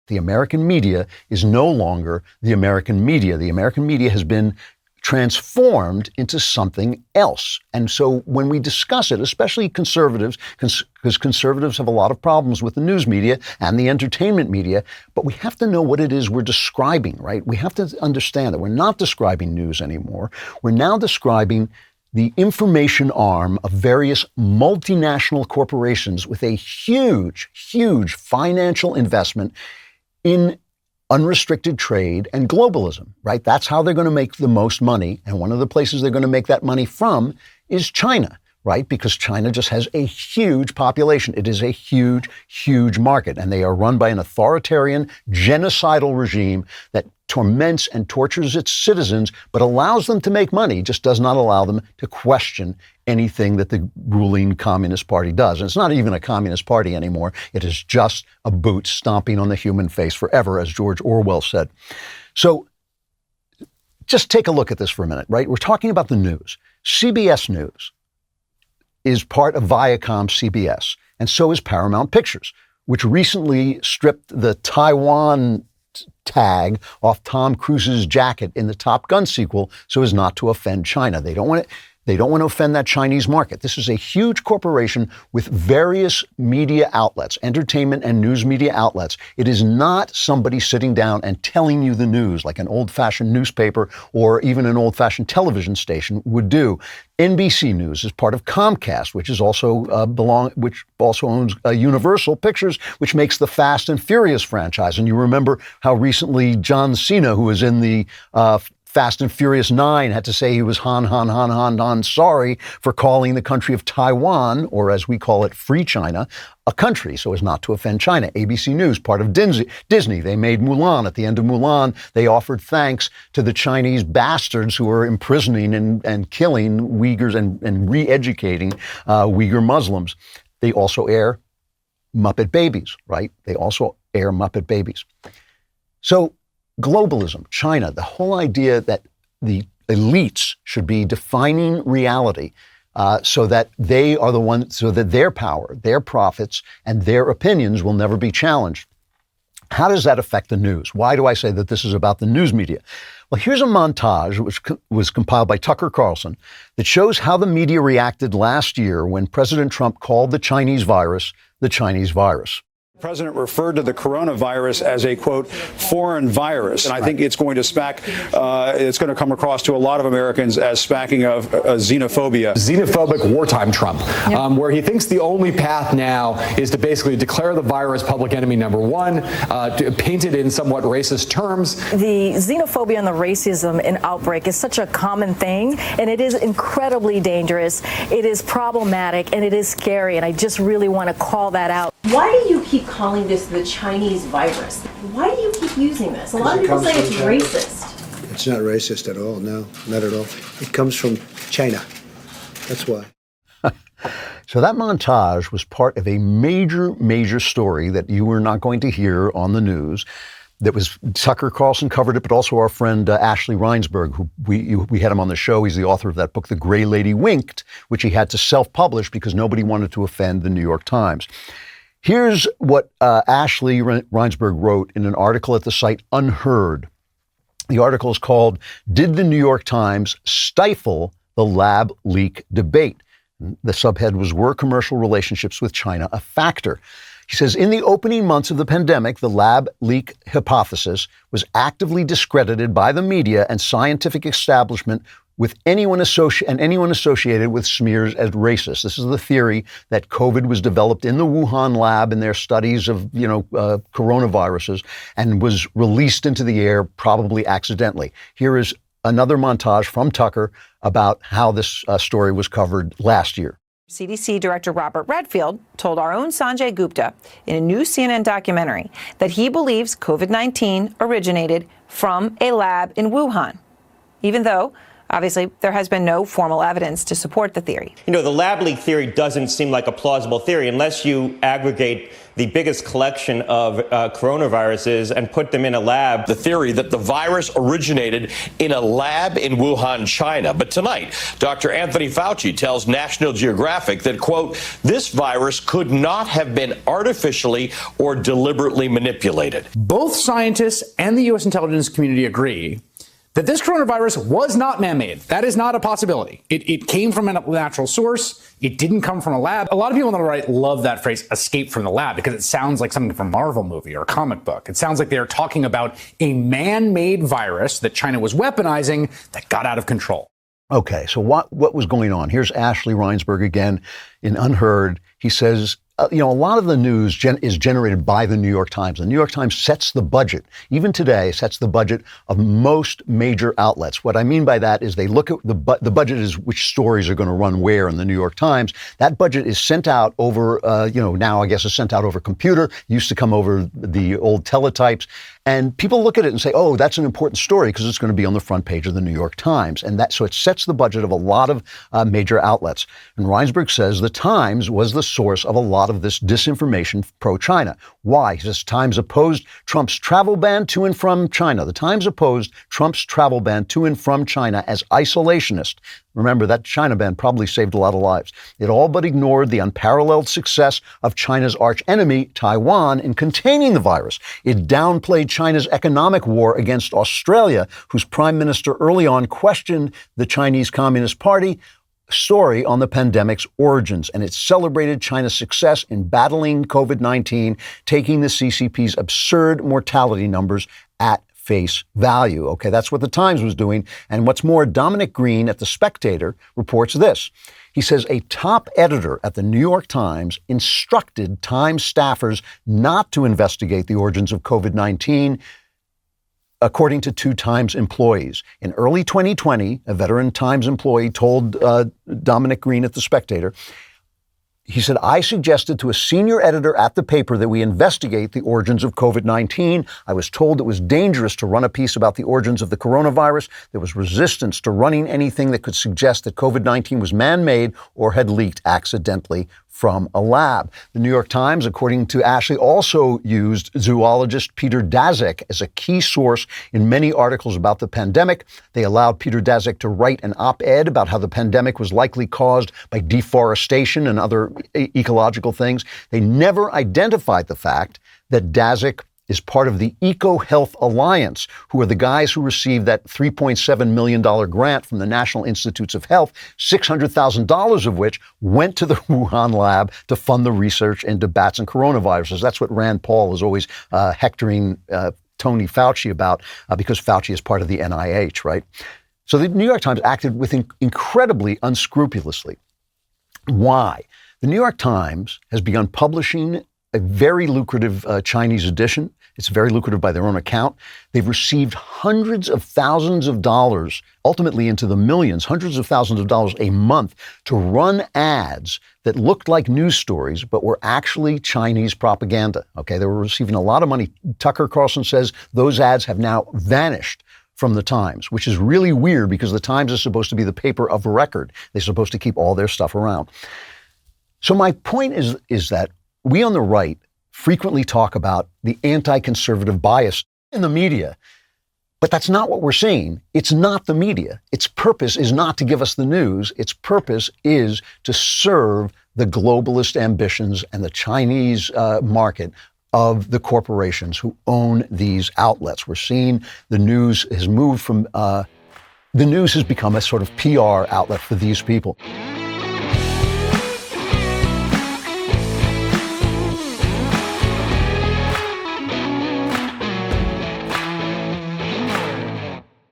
The American media is no longer the American media. The American media has been transformed into something else. And so when we discuss it, especially conservatives, because conservatives have a lot of problems with the news media and the entertainment media, but we have to know what it is we're describing, right? We have to understand that we're not describing news anymore. We're now describing the information arm of various multinational corporations with a huge, huge financial investment in unrestricted trade and globalism, right? That's how they're going to make the most money. And one of the places they're going to make that money from is China, right? Because China just has a huge population. It is a huge, huge market. And they are run by an authoritarian, genocidal regime that torments and tortures its citizens, but allows them to make money, just does not allow them to question anything that the ruling Communist Party does. And it's not even a Communist Party anymore. It is just a boot stomping on the human face forever, as George Orwell said. So just take a look at this for a minute, right? We're talking about the news. CBS News is part of Viacom CBS, and so is Paramount Pictures, which recently stripped the Taiwan tag off Tom Cruise's jacket in the Top Gun sequel so as not to offend China. They don't want to offend that Chinese market. This is a huge corporation with various media outlets, entertainment and news media outlets. It is not somebody sitting down and telling you the news like an old-fashioned newspaper or even an old-fashioned television station would do. NBC News is part of Comcast, which is also which also owns Universal Pictures, which makes the Fast and Furious franchise. And you remember how recently John Cena, who was in the Fast and Furious 9, had to say he was Han sorry for calling the country of Taiwan, or as we call it, Free China, a country so as not to offend China. ABC News, part of Disney. They made Mulan. At the end of Mulan, they offered thanks to the Chinese bastards who are imprisoning and killing Uyghurs and re-educating Uyghur Muslims. They also air Muppet Babies, right? They also air Muppet Babies. So globalism, China, the whole idea that the elites should be defining reality so that they are the ones, so that their power, their profits, and their opinions will never be challenged. How does that affect the news? Why do I say that this is about the news media? Well, here's a montage which was compiled by Tucker Carlson that shows how the media reacted last year when President Trump called the Chinese virus the Chinese virus. The president referred to the coronavirus as a, quote, foreign virus. And I think it's going to it's going to come across to a lot of Americans as smacking of xenophobia. Xenophobic wartime Trump, where he thinks the only path now is to basically declare the virus public enemy number one, to paint it in somewhat racist terms. The xenophobia and the racism in outbreak is such a common thing, and it is incredibly dangerous. It is problematic, and it is scary, and I just really want to call that out. Why do you keep calling this the Chinese virus? Why do you keep using this? A lot of people say it's racist. It's not racist at all. No, not at all. It comes from China. That's why. So that montage was part of a major story that you were not going to hear on the news. That was Tucker Carlson covered it, but also our friend Ashley Reinsberg, who we had him on the show. He's the author of that book, The Gray Lady Winked, which he had to self-publish because nobody wanted to offend the New York Times. Here's what Ashley Reinsberg wrote in an article at the site Unheard. The article is called, "Did the New York Times Stifle the Lab Leak Debate?" The subhead was, "Were commercial relationships with China a factor?" He says, in the opening months of the pandemic, the lab leak hypothesis was actively discredited by the media and scientific establishment with anyone associated with smears as racist. This is the theory that COVID was developed in the Wuhan lab in their studies of, coronaviruses and was released into the air probably accidentally. Here is another montage from Tucker about how this story was covered last year. CDC Director Robert Redfield told our own Sanjay Gupta in a new CNN documentary that he believes COVID-19 originated from a lab in Wuhan, even though Obviously, there has been no formal evidence to support the theory. You know, the lab leak theory doesn't seem like a plausible theory unless you aggregate the biggest collection of coronaviruses and put them in a lab. The theory that the virus originated in a lab in Wuhan, China. But tonight, Dr. Anthony Fauci tells National Geographic that, quote, this virus could not have been artificially or deliberately manipulated. Both scientists and the U.S. intelligence community agree that this coronavirus was not man-made. That is not a possibility. It came from a natural source. It didn't come from a lab. A lot of people on the right love that phrase, escape from the lab, because it sounds like something from a Marvel movie or a comic book. It sounds like they're talking about a man-made virus that China was weaponizing that got out of control. Okay, so what was going on? Here's Ashley Reinsberg again in Unheard. He says, a lot of the news is generated by the New York Times. The New York Times sets the budget, even today, sets the budget of most major outlets. What I mean by that is they look at the budget is which stories are going to run where in the New York Times. That budget is sent out over, now I guess it's sent out over computer, used to come over the old teletypes. And people look at it and say, oh, that's an important story because it's going to be on the front page of the New York Times. And so it sets the budget of a lot of major outlets. And Reinsberg says the Times was the source of a lot of this disinformation pro-China. Why? He says Times opposed Trump's travel ban to and from China. The Times opposed Trump's travel ban to and from China as isolationist. Remember, that China ban probably saved a lot of lives. It all but ignored the unparalleled success of China's archenemy, Taiwan, in containing the virus. It downplayed China's economic war against Australia, whose prime minister early on questioned the Chinese Communist Party story on the pandemic's origins, and it celebrated China's success in battling COVID-19, taking the CCP's absurd mortality numbers at face value. Okay, that's what the Times was doing. And what's more, Dominic Green at The Spectator reports this. He says a top editor at the New York Times instructed Times staffers not to investigate the origins of COVID-19, according to two Times employees. In early 2020, a veteran Times employee told Dominic Green at The Spectator, he said, I suggested to a senior editor at the paper that we investigate the origins of COVID-19. I was told it was dangerous to run a piece about the origins of the coronavirus. There was resistance to running anything that could suggest that COVID-19 was man-made or had leaked accidentally from a lab. The New York Times, according to Ashley, also used zoologist Peter Daszak as a key source in many articles about the pandemic. They allowed Peter Daszak to write an op-ed about how the pandemic was likely caused by deforestation and other ecological things. They never identified the fact that Daszak is part of the EcoHealth Alliance, who are the guys who received that $3.7 million grant from the National Institutes of Health, $600,000 of which went to the Wuhan lab to fund the research into bats and coronaviruses. That's what Rand Paul is always hectoring Tony Fauci about, because Fauci is part of the NIH, right? So the New York Times acted with incredibly unscrupulously. Why? The New York Times has begun publishing a very lucrative Chinese edition. It's very lucrative by their own account. They've received hundreds of thousands of dollars, ultimately into the millions, hundreds of thousands of dollars a month to run ads that looked like news stories, but were actually Chinese propaganda. Okay, they were receiving a lot of money. Tucker Carlson says those ads have now vanished from the Times, which is really weird because the Times is supposed to be the paper of record. They're supposed to keep all their stuff around. So my point is that we on the right frequently talk about the anti-conservative bias in the media, but that's not what we're seeing. It's not the media. Its purpose is not to give us the news. Its purpose is to serve the globalist ambitions and the Chinese market of the corporations who own these outlets. We're seeing the news has moved from, the news has become a sort of PR outlet for these people.